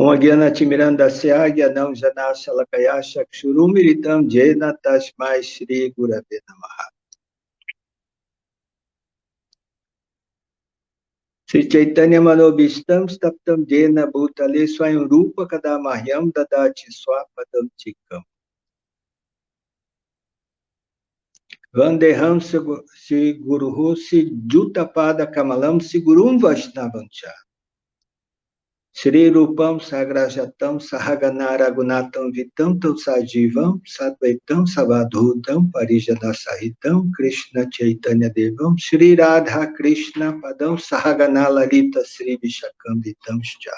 Om Agyanatimirandasya Gyanam Janashalakaya Chakshurumiritam Jena Tasmai Shri Gurave Namaha. Sri Chaitanya Manobishtam Staptam Jena Bhutale Swayam Rupa Kadamahyam Dadati Swapadam Chikam. Vandeham Si Guruhu Si Jutapada Kamalam Si Gurum Vaishnavancha. Shri Rupam Sagrajatam Sahagana Ragunatam Vitam Tam Sajivam Sadvaitam Savadhutam Parijana Sahitam Krishna Chaitanya Devam Shri Radha Krishna Padam Sahagana Lalita Sri Vishakam Vitam Shcha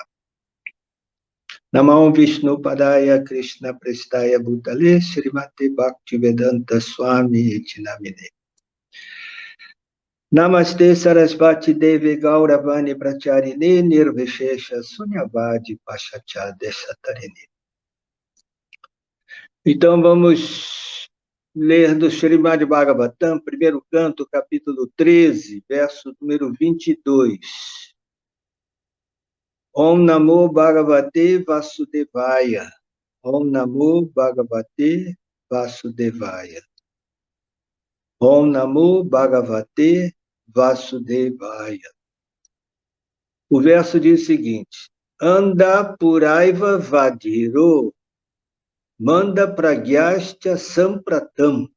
Namam Vishnu Padaya Krishna Prestaya Bhutale Srimati Bhaktivedanta Swami Itinamine Namaste Sarasvati Devi Gauravani Bracharine Nirvishesha Sunyavadi Pachacha Desatarini. Então vamos ler do Srimad Bhagavatam, primeiro canto, capítulo 13, verso número 22. Om Namo Bhagavate Vasudevaya. Om Namo Bhagavate Vasudevaya. Om Namo Bhagavate Vasudevaya. O verso diz o seguinte: Anda Puraiva Vadiro Manda Pragyastya Sampratam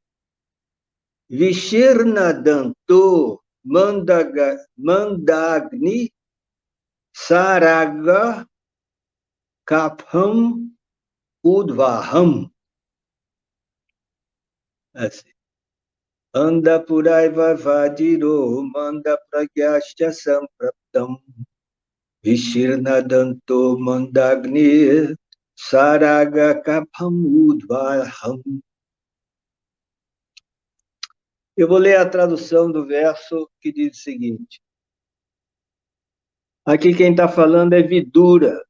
Vishirna Danto Mandagni Saraga Kapham Udvaham. Assim. Anda Puraiva Vadiro Manda Pragyastya Sampratam Vishirna Danto Mandagni Saraga Kapham Udvaham. Eu vou ler a tradução do verso que diz o seguinte. Aqui quem está falando é Vidura.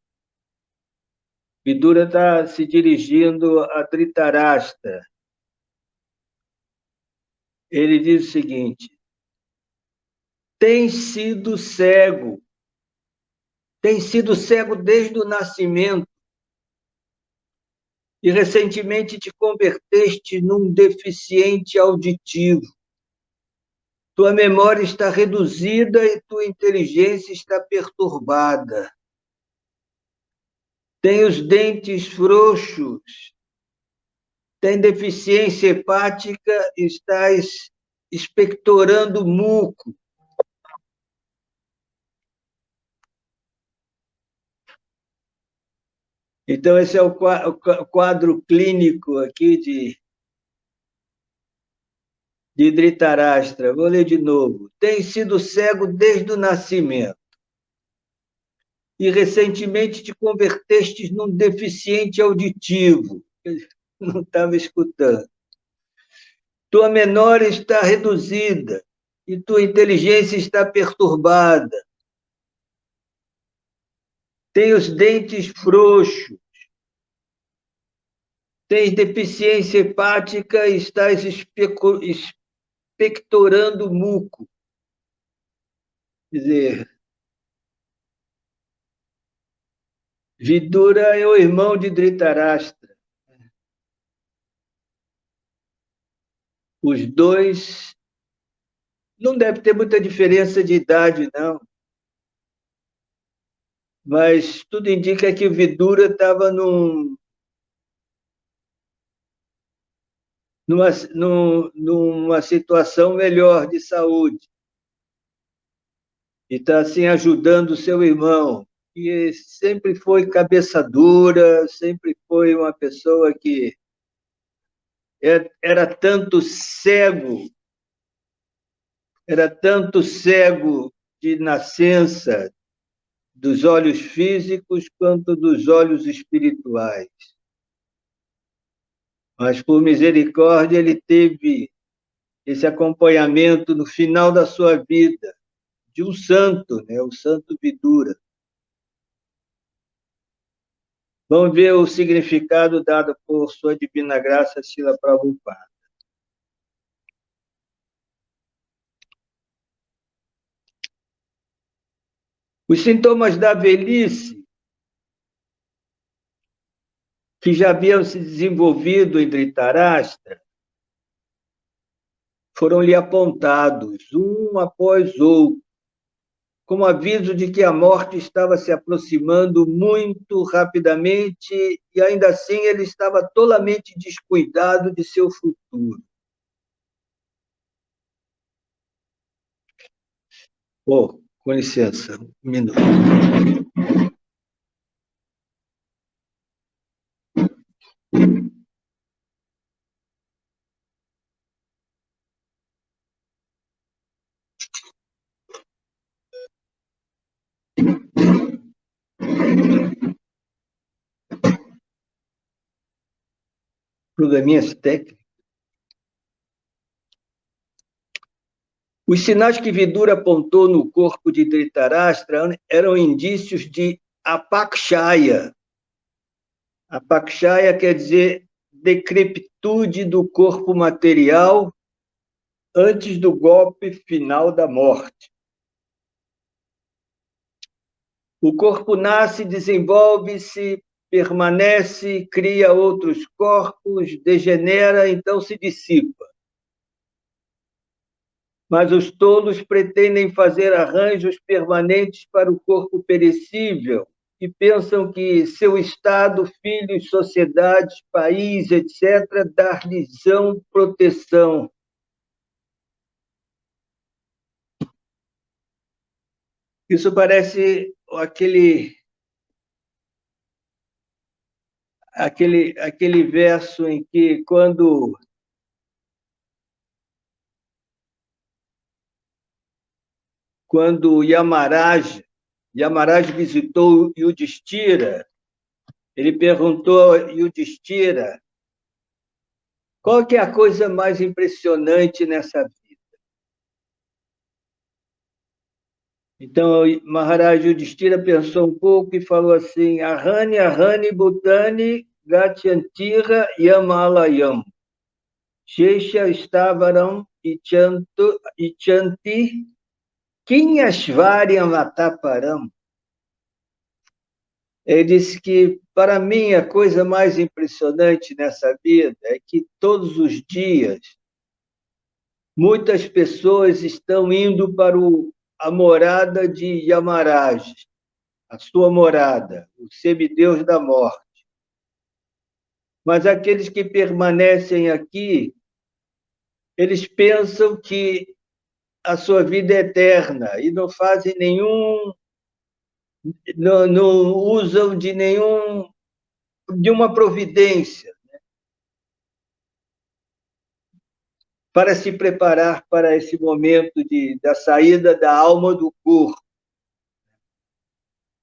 Vidura está se dirigindo a Dhritarashtra. Ele diz o seguinte: tem sido cego desde o nascimento e recentemente te converteste num deficiente auditivo. Tua memória está reduzida e tua inteligência está perturbada. Tem os dentes frouxos, tem deficiência hepática, estás expectorando muco. Então, esse é o quadro clínico aqui de Dhritarashtra. Vou ler de novo. Tem sido cego desde o nascimento e recentemente te converteste num deficiente auditivo. Não estava escutando. Tua memória está reduzida e tua inteligência está perturbada. Tem os dentes frouxos, tens deficiência hepática e estás expectorando muco. Quer dizer, Vidura é o irmão de Dhritarashtra. Os dois não deve ter muita diferença de idade, não. Mas tudo indica que o Vidura estava numa situação melhor de saúde. E está assim ajudando o seu irmão, que sempre foi cabeça dura, sempre foi uma pessoa que era tanto cego de nascença, dos olhos físicos quanto dos olhos espirituais. Mas, por misericórdia, ele teve esse acompanhamento no final da sua vida, de um santo, né? O santo Vidura. Vamos ver o significado dado por sua divina graça, Srila Prabhupada. Os sintomas da velhice que já haviam se desenvolvido em Dhritarashtra foram-lhe apontados, um após outro, como aviso de que a morte estava se aproximando muito rapidamente e, ainda assim, ele estava tolamente descuidado de seu futuro. Oh, com licença, um minuto. Probleminhas técnicos. Os sinais que Vidura apontou no corpo de Dhritarashtra eram indícios de apakshaya. Apakshaya quer dizer decrepitude do corpo material antes do golpe final da morte. O corpo nasce, desenvolve-se, permanece, cria outros corpos, degenera, então se dissipa. Mas os tolos pretendem fazer arranjos permanentes para o corpo perecível e pensam que seu estado, filhos, sociedade, país, etc., dar-lhes-ão proteção. Isso parece aquele verso em que, quando Yamaraj visitou Yudhishthira, ele perguntou a Yudhishthira qual que é a coisa mais impressionante nessa vida. Então, Maharaj Yudhishthira pensou um pouco e falou assim: Ahani, Ahani, Bhutani, Gatyantira, Yamalayam, Shesha, Stavaram, Ichanti, Kinyashvaryam, Ataparam. Ele disse que, para mim, a coisa mais impressionante nessa vida é que todos os dias muitas pessoas estão indo para a morada de Yamaraj, a sua morada, o semideus da morte. Mas aqueles que permanecem aqui, eles pensam que a sua vida é eterna e não fazem não usam de uma providência para se preparar para esse momento da saída da alma do corpo.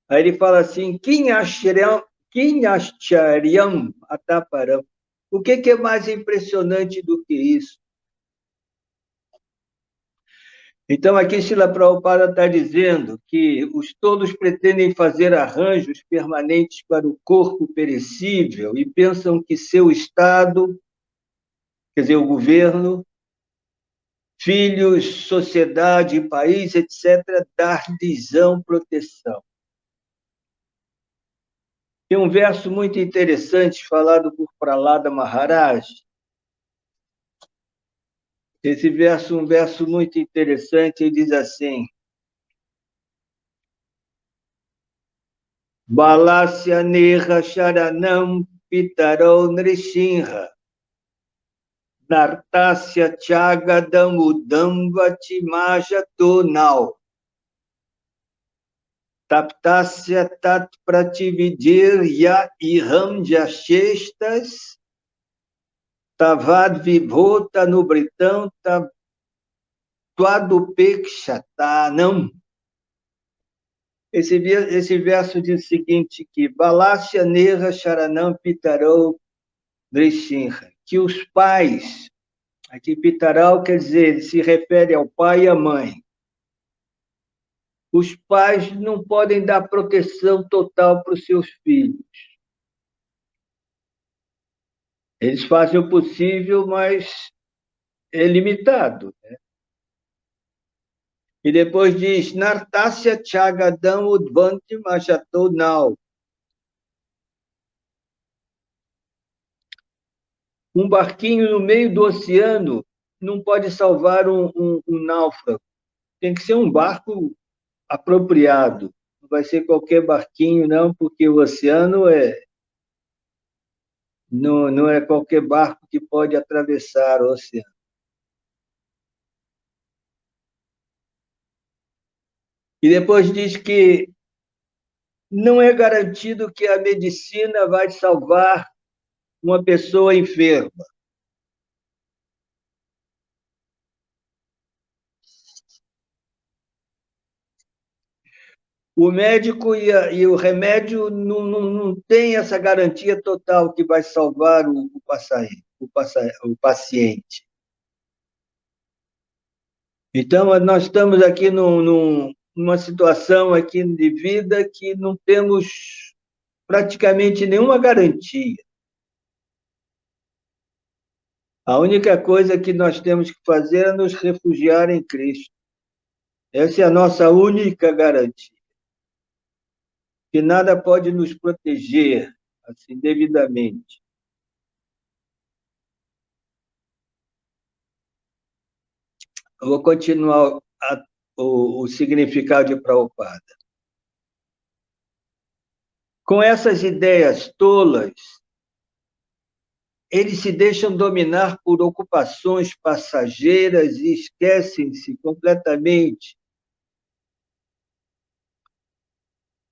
Aí ele fala assim, Kinyashcharyam Ataparam. O que é mais impressionante do que isso? Então, aqui Srila Prabhupada está dizendo que os tolos pretendem fazer arranjos permanentes para o corpo perecível e pensam que seu Estado, quer dizer, o governo, filhos, sociedade, país, etc., dar-lhes-ão proteção. Tem um verso muito interessante falado por Prahlada Maharaj. Esse verso é um verso muito interessante, ele diz assim: Balasya Neha Sharanam Pitaro Nrishinha Nartasya Chagadam Udam Vatimaja Tonal Taptasya Tat Pratividir Ya Iham Jashestas Tavad Vibhota Nubritam Tvadupekshatanam. Esse verso diz o seguinte, que Balasya Neha Sharanam Pitarau Drishinha, que os pais, aqui Pitarau quer dizer, ele se refere ao pai e à mãe. Os pais não podem dar proteção total para os seus filhos. Eles fazem o possível, mas é limitado. Né? E depois diz, Nartasya Chagadam Udvanti Majato Nau. Um barquinho no meio do oceano não pode salvar um náufrago. Tem que ser um barco apropriado. Não vai ser qualquer barquinho, não, porque o oceano não é qualquer barco que pode atravessar o oceano. E depois diz que não é garantido que a medicina vai salvar uma pessoa enferma. O médico e o remédio não tem essa garantia total que vai salvar o paciente. Então, nós estamos aqui numa situação aqui de vida que não temos praticamente nenhuma garantia. A única coisa que nós temos que fazer é nos refugiar em Cristo. Essa é a nossa única garantia. Que nada pode nos proteger assim devidamente. Eu vou continuar o significado de Prabhupada. Com essas ideias tolas, eles se deixam dominar por ocupações passageiras e esquecem-se completamente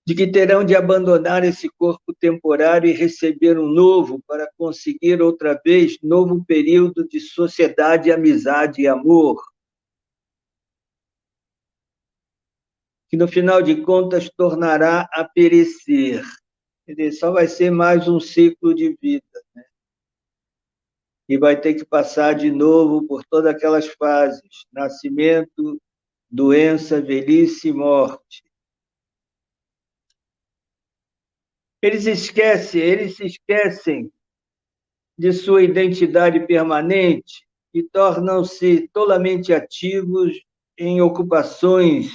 de que terão de abandonar esse corpo temporário e receber um novo para conseguir outra vez novo período de sociedade, amizade e amor, que no final de contas tornará a perecer. Quer dizer, só vai ser mais um ciclo de vida, né? E vai ter que passar de novo por todas aquelas fases: nascimento, doença, velhice e morte. Eles se esquecem de sua identidade permanente e tornam-se tolamente ativos em ocupações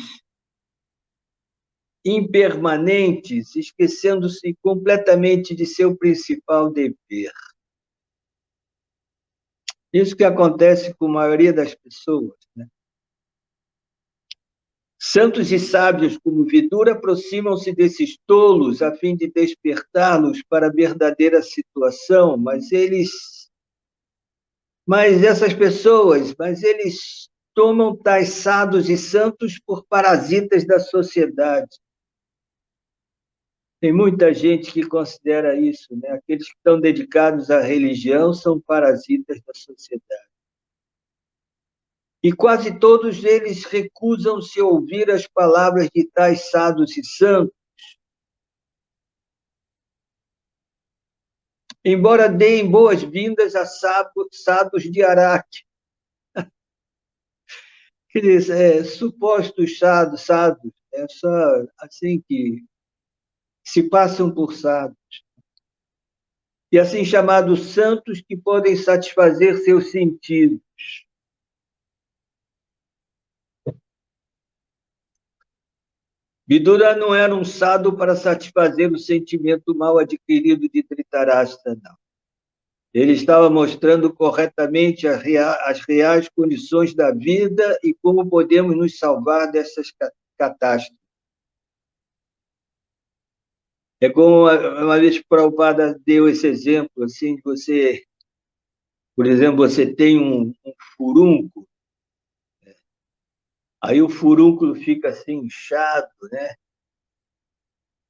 impermanentes, esquecendo-se completamente de seu principal dever. Isso que acontece com a maioria das pessoas, né? Santos e sábios como Vidura aproximam-se desses tolos a fim de despertá-los para a verdadeira situação, mas eles tomam tais sábios e santos por parasitas da sociedade. Tem muita gente que considera isso, né? Aqueles que estão dedicados à religião são parasitas da sociedade. E quase todos eles recusam-se a ouvir as palavras de tais sábios e santos, embora deem boas-vindas a sábios de Araque. Aqueles supostos sábios, é só assim que se passam por sábios. E assim chamados santos que podem satisfazer seus sentidos. Vidura não era um sado para satisfazer o sentimento mal adquirido de Dhritarashtra, não. Ele estava mostrando corretamente as reais condições da vida e como podemos nos salvar dessas catástrofes. É como uma vez que Prabhupada deu esse exemplo, assim, por exemplo, você tem um furúnculo, aí o furúnculo fica assim inchado, né?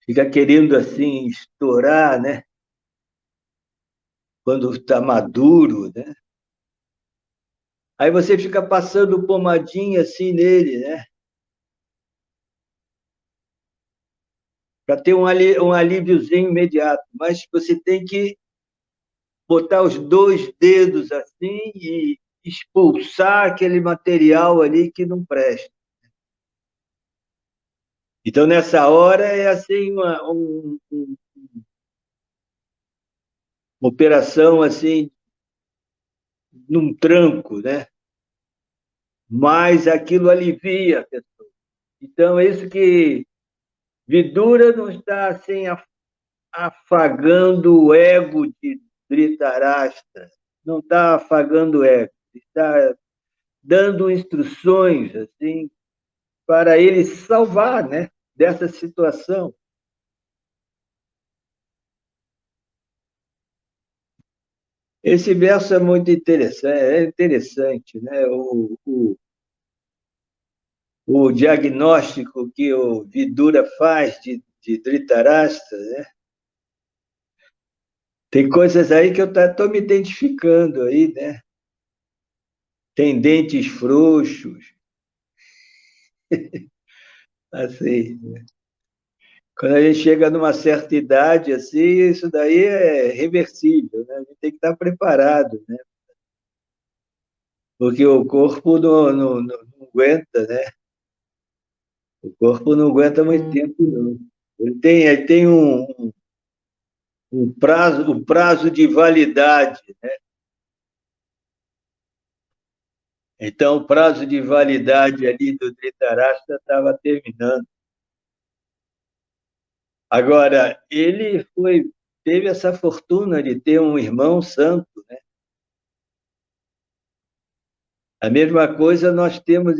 Fica querendo assim estourar, né? Quando está maduro, né? Aí você fica passando pomadinha assim nele, né? Para ter um alíviozinho imediato. Mas você tem que botar os dois dedos assim e expulsar aquele material ali que não presta. Então, nessa hora, é assim uma operação assim, num tranco, né? Mas aquilo alivia a pessoa. Então, é isso que Vidura não está assim afagando o ego de Dhritarashtra, não está afagando o ego, está dando instruções assim para ele se salvar, né, dessa situação. Esse verso é muito interessante, né? O diagnóstico que o Vidura faz de Dhritarashtra, né? Tem coisas aí que eu estou me identificando aí, né? Tem dentes frouxos, assim. Quando a gente chega numa certa idade, assim, isso daí é reversível, né? A gente tem que estar preparado, né? Porque o corpo não aguenta, né? O corpo não aguenta muito tempo, não. Ele tem um prazo de validade, né? Então, o prazo de validade ali do Dhritarashtra estava terminando. Agora, teve essa fortuna de ter um irmão santo, né? A mesma coisa nós temos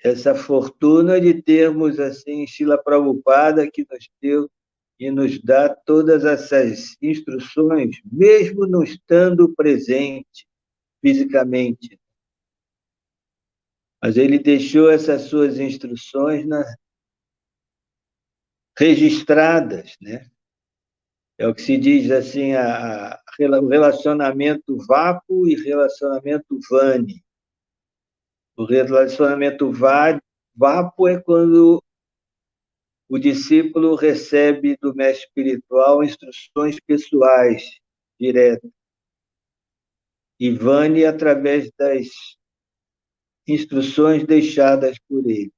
essa fortuna de termos assim Srila Prabhupada que nos deu e nos dá todas essas instruções, mesmo não estando presente fisicamente. Mas ele deixou essas suas instruções registradas, né? É o que se diz assim, o relacionamento vapo e relacionamento vani. O relacionamento vapo é quando o discípulo recebe do mestre espiritual instruções pessoais, diretas, e vani através das instruções deixadas por ele.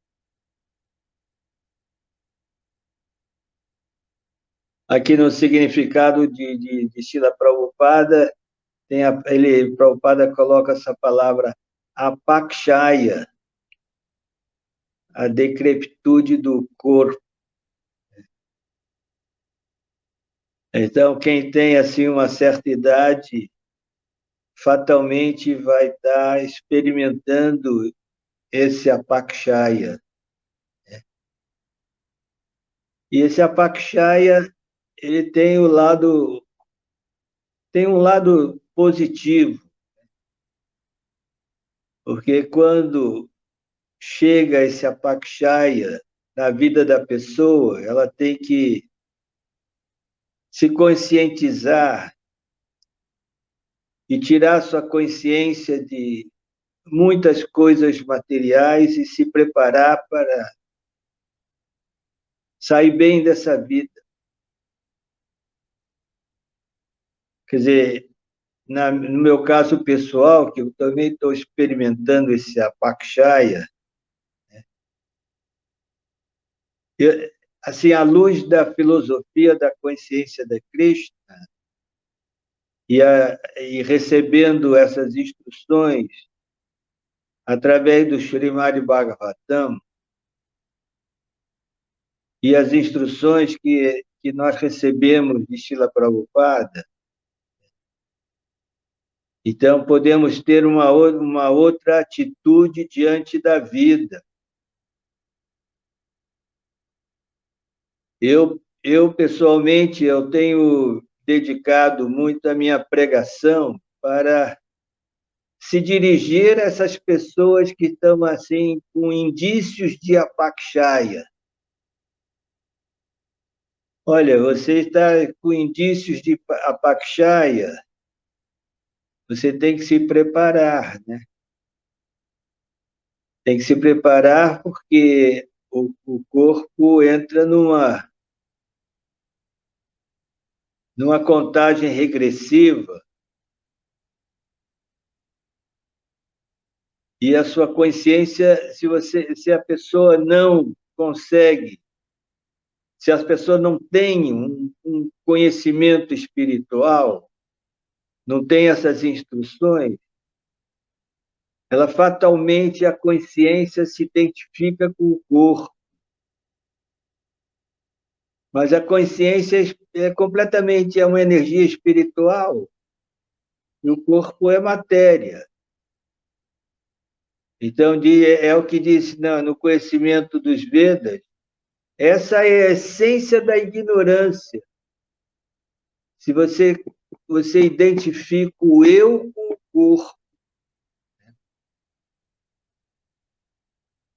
Aqui no significado de Srila Prabhupada, Prabhupada coloca essa palavra apakshaya, a decrepitude do corpo. Então, quem tem assim uma certa idade, fatalmente vai estar experimentando esse apakshaya. E esse apakshaya, ele tem um lado positivo, porque quando chega esse apakshaya na vida da pessoa, ela tem que se conscientizar e tirar sua consciência de muitas coisas materiais e se preparar para sair bem dessa vida. Quer dizer, no meu caso pessoal, que eu também estou experimentando esse apakshaya, eu, assim, à luz da filosofia da consciência da Krishna e recebendo essas instruções através do Srimad Bhagavatam e as instruções que nós recebemos de Srila Prabhupada, então podemos ter uma outra atitude diante da vida. Pessoalmente, eu tenho dedicado muito a minha pregação para se dirigir a essas pessoas que estão assim com indícios de apakshaya. Olha, você está com indícios de apakshaya, você tem que se preparar, né? Tem que se preparar porque o corpo entra numa contagem regressiva e a sua consciência, se a pessoa não consegue, se as pessoas não têm um conhecimento espiritual, não tem essas instruções, ela fatalmente a consciência se identifica com o corpo. Mas a consciência é completamente uma energia espiritual e o corpo é matéria. Então, é o que diz no conhecimento dos Vedas, essa é a essência da ignorância. Se você identifica o eu com o corpo.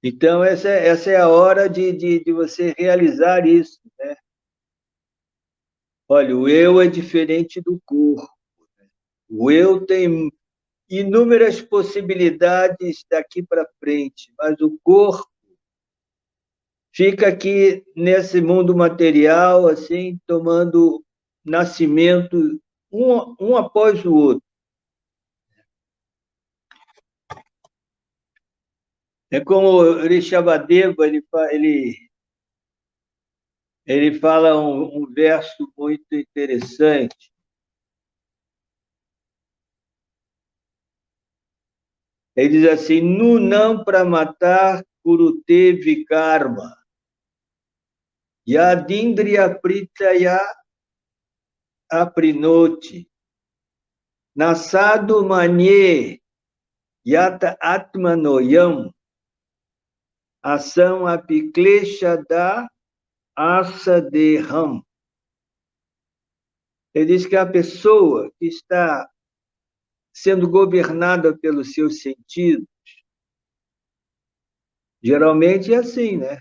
Então, essa é a hora de você realizar isso, né? Olha, o eu é diferente do corpo. O eu tem inúmeras possibilidades daqui para frente, mas o corpo fica aqui nesse mundo material, assim, tomando nascimento um após o outro. É como o Rishabhadeva, ele fala um verso muito interessante. Ele diz assim: Nunam para matar kurute vikarma, yadindriya pritaya aprinoti, nasado manye yata atmanoyam, ação apiklesha da asadeham. Ele diz que a pessoa que está sendo governada pelos seus sentidos, geralmente é assim, né?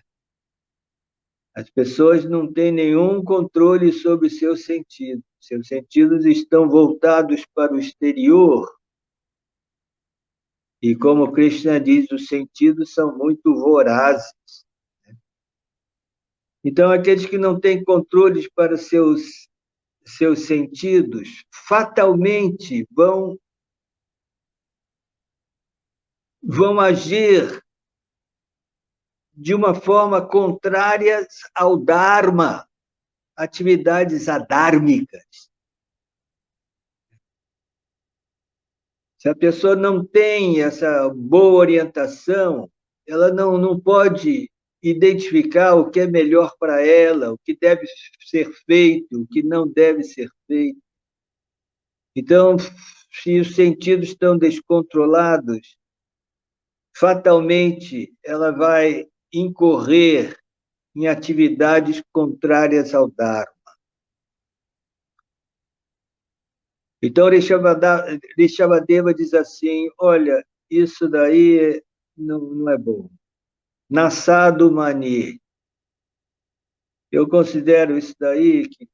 As pessoas não têm nenhum controle sobre os seus sentidos. Seus sentidos estão voltados para o exterior. E como Krishna diz, os sentidos são muito vorazes. Então, aqueles que não têm controles para os seus sentidos, fatalmente vão agir de uma forma contrária ao Dharma, atividades adármicas. Se a pessoa não tem essa boa orientação, ela não pode identificar o que é melhor para ela, o que deve ser feito, o que não deve ser feito. Então, se os sentidos estão descontrolados, fatalmente ela vai incorrer em atividades contrárias ao Dharma. Então, Rishabhadeva diz assim, olha, isso daí não é bom. Nasado mani. Eu considero isso daí que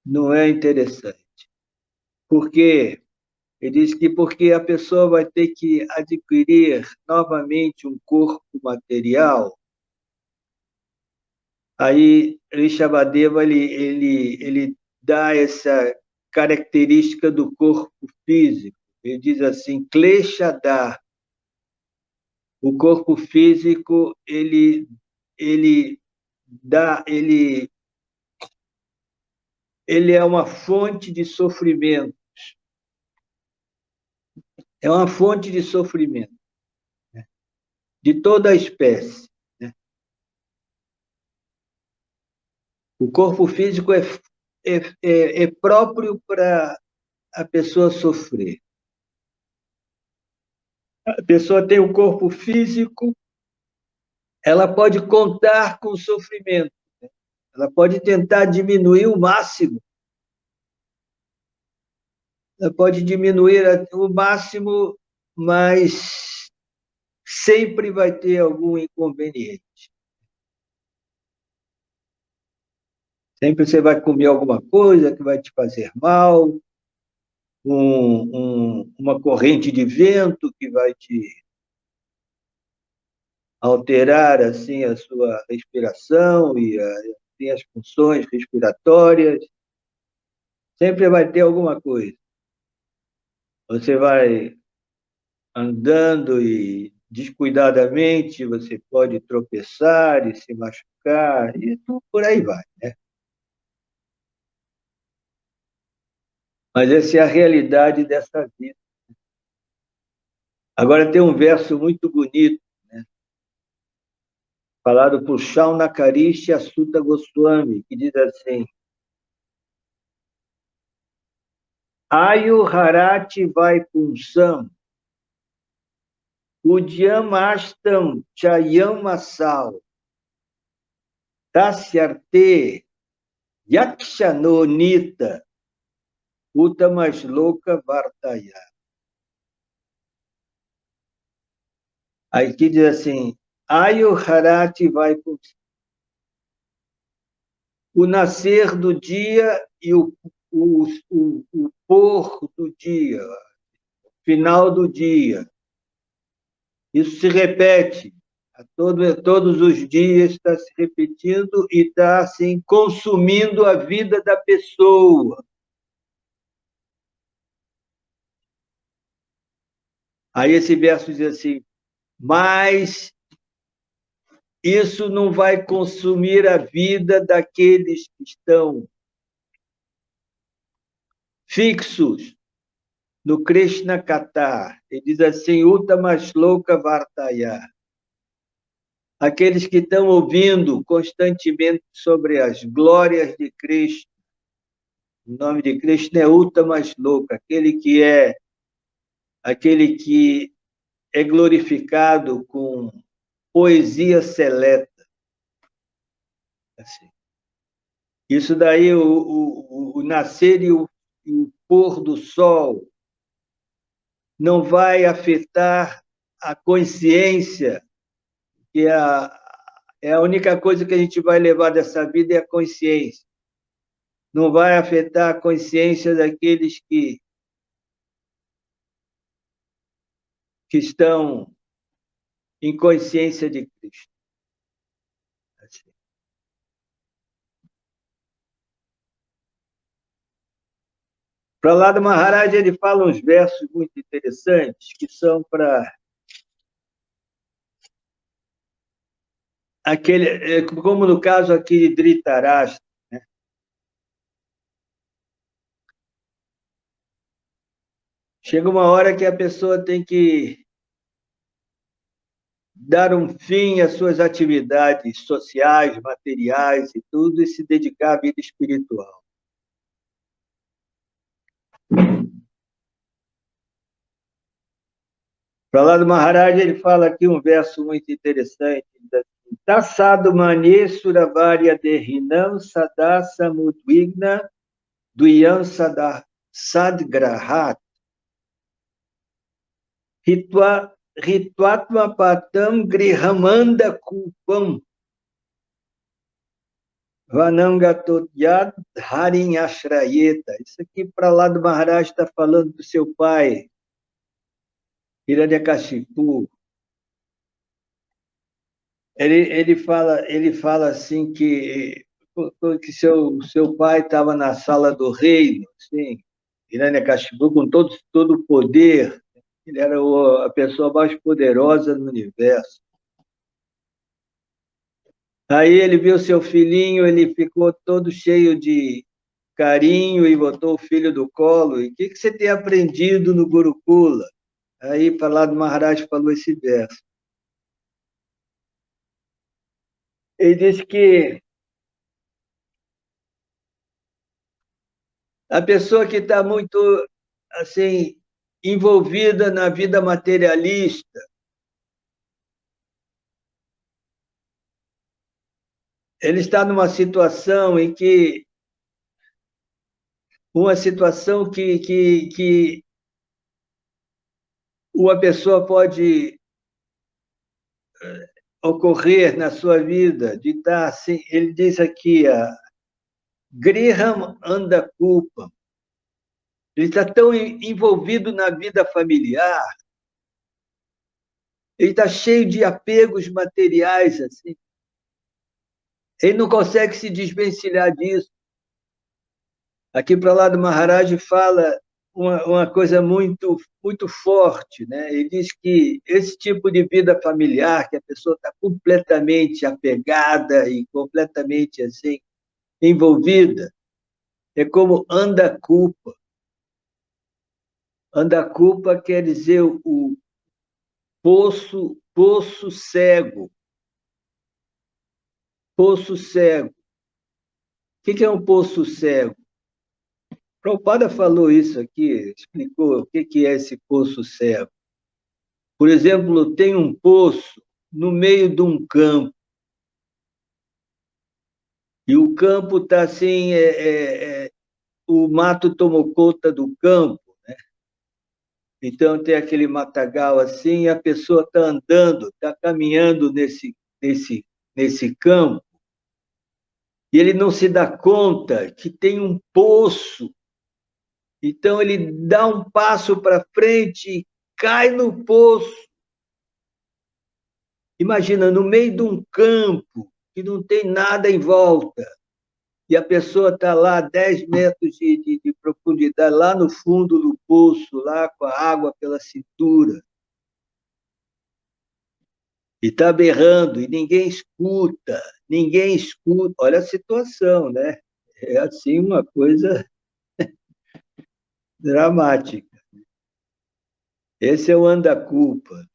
não é interessante. Por quê? Ele diz que porque a pessoa vai ter que adquirir novamente um corpo material, aí Rishabhadeva ele dá essa característica do corpo físico. Ele diz assim, Kleshada, o corpo físico, ele dá, ele é uma fonte de sofrimento. É uma fonte de sofrimento, né? De toda a espécie, né? O corpo físico é próprio para a pessoa sofrer. A pessoa tem um corpo físico, ela pode contar com o sofrimento, né? Ela pode tentar diminuir o máximo, ela pode diminuir o máximo, mas sempre vai ter algum inconveniente. Sempre você vai comer alguma coisa que vai te fazer mal, uma corrente de vento que vai te alterar assim a sua respiração e assim, as funções respiratórias. Sempre vai ter alguma coisa. Você vai andando e descuidadamente você pode tropeçar e se machucar e tudo por aí vai, né? Mas essa é a realidade dessa vida. Agora tem um verso muito bonito, né? falado por Shaunakarishi Sutta Goswami, que diz assim: Ayu Harati Vaipumsam Udyamastam Chayamasal Tasyarte Yakshanonita Utamashloka Vartaya. Aí que diz assim: Ayu Harati Vaipumsam. O nascer do dia e o pôr do dia, final do dia. Isso se repete. Todos os dias está se repetindo e está assim, consumindo a vida da pessoa. Aí esse verso diz assim: mas isso não vai consumir a vida daqueles que estão fixos no Krishna Kata. Ele diz assim: Utamashloka Vartaya. Aqueles que estão ouvindo constantemente sobre as glórias de Krishna. O nome de Krishna é Utamashloka, aquele que é glorificado com poesia seleta. Assim. Isso daí, o nascer e o pôr do sol não vai afetar a consciência, que é a única coisa que a gente vai levar dessa vida é a consciência. Não vai afetar a consciência daqueles que estão em consciência de Cristo. Assim. Prahlada Maharaj ele fala uns versos muito interessantes que são para aquele, como no caso aqui de Dhritarashtra, né? Chega uma hora que a pessoa tem que dar um fim às suas atividades sociais, materiais e tudo, e se dedicar à vida espiritual. Prahlada Maharaj ele fala aqui um verso muito interessante. Tassado mane suravarya dehinam sadasa mudvigna duyam sadgrahat ritvatma patam grihamanda kupam vanangatotyad harin ashrayeta. Isso aqui para lá do Maharaj está falando do seu pai, Hiranyakashipu. Ele fala assim que seu pai estava na sala do reino, assim, Hiranyakashipu, com todo o poder. Ele era a pessoa mais poderosa do universo. Aí ele viu seu filhinho, ele ficou todo cheio de carinho e botou o filho do colo. E o que você tem aprendido no Gurukula? Aí, para lá do Maharaj, falou esse verso. Ele diz que a pessoa que está muito assim envolvida na vida materialista, ele está numa situação em que uma pessoa pode ocorrer na sua vida de estar assim, ele diz aqui, Griham Andakupa, ele está tão envolvido na vida familiar, ele está cheio de apegos materiais, assim. Ele não consegue se desvencilhar disso. Aqui para lá do Maharaj fala uma coisa muito forte, né? Ele diz que esse tipo de vida familiar, que a pessoa está completamente apegada e completamente assim envolvida, é como andacupa. Andacupa quer dizer o poço cego. Poço cego. O que é um poço cego? Prabhupada falou isso aqui, explicou o que é esse poço cego. Por exemplo, tem um poço no meio de um campo, e o campo está assim, o mato tomou conta do campo, então tem aquele matagal assim, e a pessoa está andando, está caminhando nesse campo, e ele não se dá conta que tem um poço. Então ele dá um passo para frente e cai no poço. Imagina, no meio de um campo que não tem nada em volta, e a pessoa está lá a 10 metros de profundidade, lá no fundo do poço, lá com a água pela cintura, e está berrando, e ninguém escuta, ninguém escuta. Olha a situação, né? É assim uma coisa dramática. Esse é o anda-culpa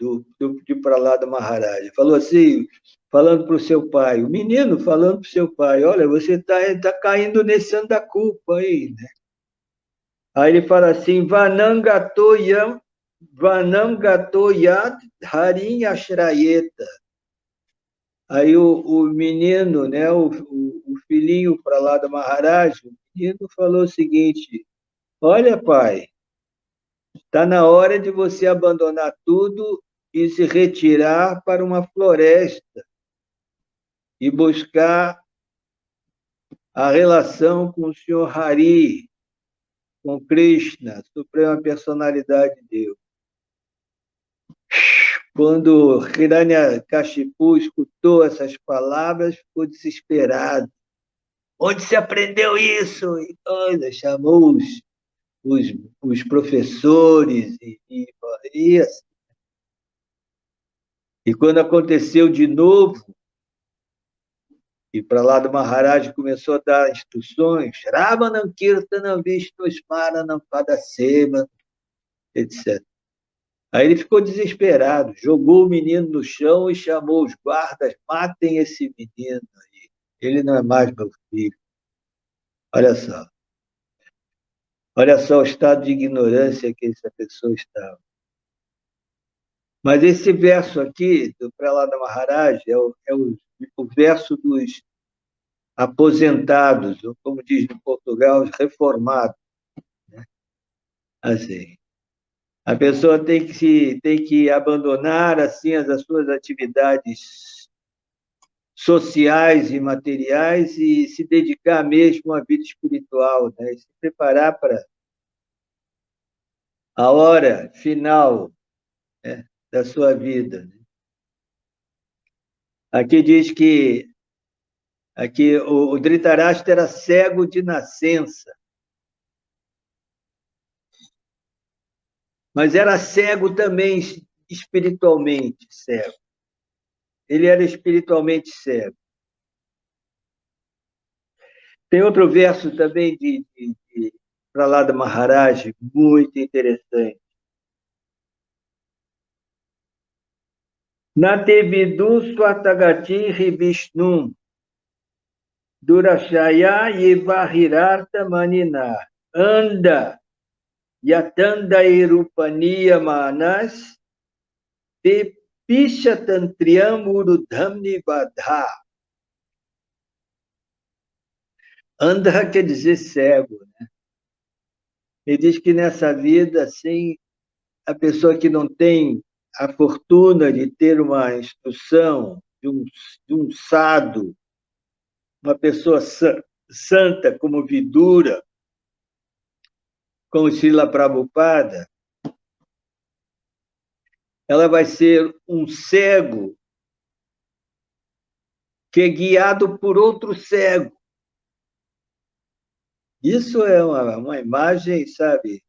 de Prahlada Maharaj. Falou assim, falando para o seu pai, o menino falando para o seu pai, olha, você tá caindo nesse anda-culpa aí, né? Aí ele fala assim, Vanam gato yad harim ashrayeta. Aí o menino, né, o filhinho Prahlada Maharaj, o menino falou o seguinte, olha, pai, está na hora de você abandonar tudo e se retirar para uma floresta e buscar a relação com o Senhor Hari, com Krishna, Suprema Personalidade de Deus. Quando Hiranyakashipu escutou essas palavras, ficou desesperado. Onde se aprendeu isso? E coisa, chamou os, os professores e assim. E quando aconteceu de novo, e para lá do Maharaj começou a dar instruções, Ravanam Kirtanam Vishnu Smaranam Padaseva, etc. Aí ele ficou desesperado, jogou o menino no chão e chamou os guardas, matem esse menino aí, ele não é mais meu filho. Olha só. Olha só o estado de ignorância que essa pessoa estava. Mas esse verso aqui, do Prahlada Maharaj, o verso dos aposentados, ou como diz em Portugal, os reformados. Assim, a pessoa tem que abandonar assim as suas atividades sociais e materiais e se dedicar mesmo à vida espiritual, né? E se preparar para a hora final, né, da sua vida. Aqui diz que aqui o Dhritarashtra era cego de nascença, mas era cego também espiritualmente cego. Ele era espiritualmente cego. Tem outro verso também de Prahlada Maharaj, muito interessante. Nate vidu swatagati Vishnum Durashaya Yevahirarta Manina Anda Yatanda Irupaniya Manas Te Pishatantriam Urudhamni Vadha. Anda quer dizer cego, né? Ele diz que nessa vida, assim, a pessoa que não tem a fortuna de ter uma instrução de um sado, uma pessoa santa como Vidura, como Srila Prabhupada, ela vai ser um cego que é guiado por outro cego. Isso é uma imagem, sabe,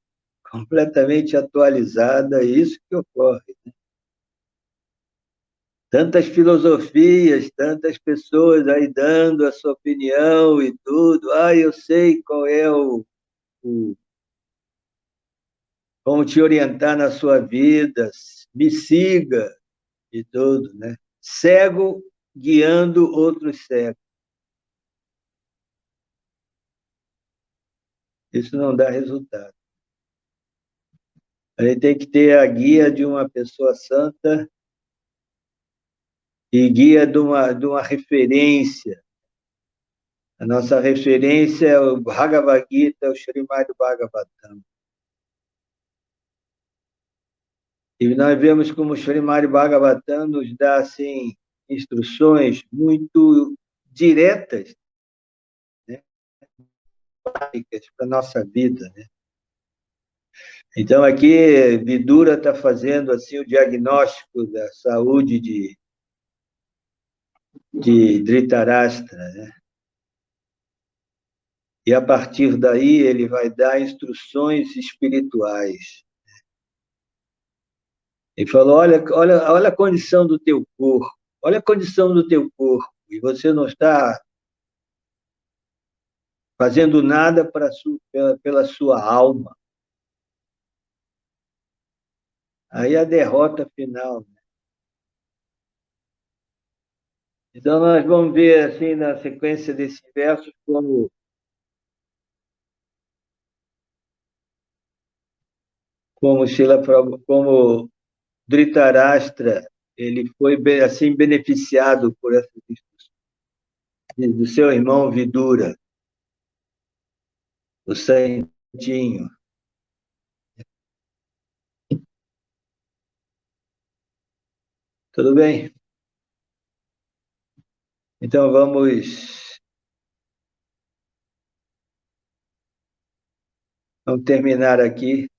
completamente atualizada, é isso que ocorre. Tantas filosofias, tantas pessoas aí dando a sua opinião e tudo. Ah, eu sei qual é o como te orientar na sua vida, me siga e tudo, né? Cego guiando outros cegos. isso não dá resultado. A gente tem que ter a guia de uma pessoa santa e guia de uma referência. A nossa referência é o Bhagavad Gita, o Srimad Bhagavatam. E nós vemos como o Srimad Bhagavatam nos dá assim, instruções muito diretas, né, práticas para a nossa vida. Né? Então, aqui, Vidura está fazendo assim, o diagnóstico da saúde de Dhritarashtra, né? E, a partir daí, ele vai dar instruções espirituais. Ele falou, olha a condição do teu corpo, olha a condição do teu corpo, e você não está fazendo nada pela sua alma. Aí a derrota final. Então, nós vamos ver, assim, na sequência desses versos, como Dhritarashtra, ele foi assim beneficiado por essas instruções do seu irmão Vidura, o Santinho. Tudo bem? Então vamos terminar aqui.